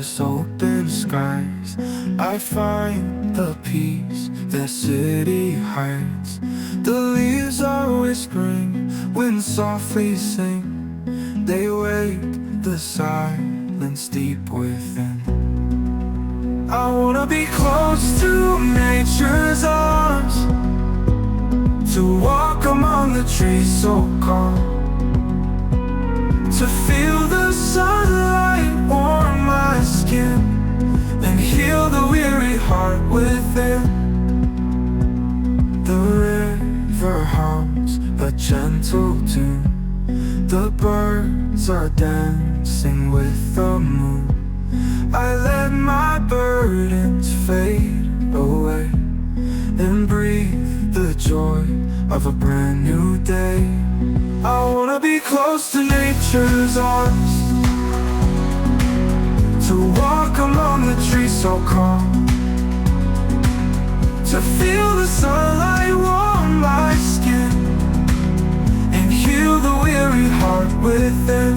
endless open skies, I find the peace that city hides. The leaves are whispering, wind softly sing. They wake the silence deep within. I wanna be close to nature's arms, to walk among the trees so calm, to feel the sunlight warm my skin and heal the weary heart within. The river hums a gentle tune, the birds are dancing with the moon. I let my burdens fade away and breathe the joy of a brand new day. I wanna be close to nature's arms, to walk among the trees so calm, to feel the sunlight warm my skin and heal the weary heart within.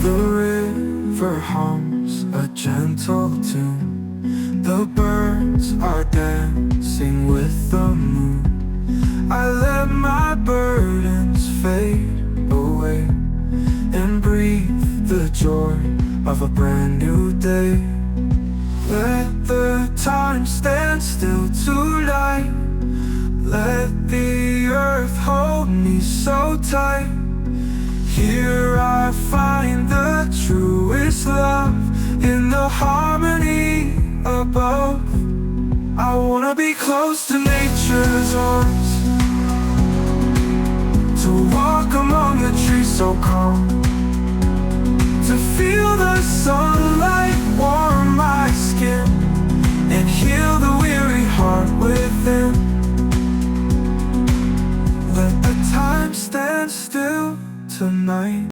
The river hums a gentle tune, the birds are dancing with the moon. I let my burdens fade away and breathe the joy of a brand new day. Let the time stand still tonight, let the earth hold me so tight. Here I find the truest love in the harmony above. I wanna be close to nature's arms, to walk among the trees so calm, to feel the sunlight warm my skin and heal the weary heart within. Let the time stand still tonight.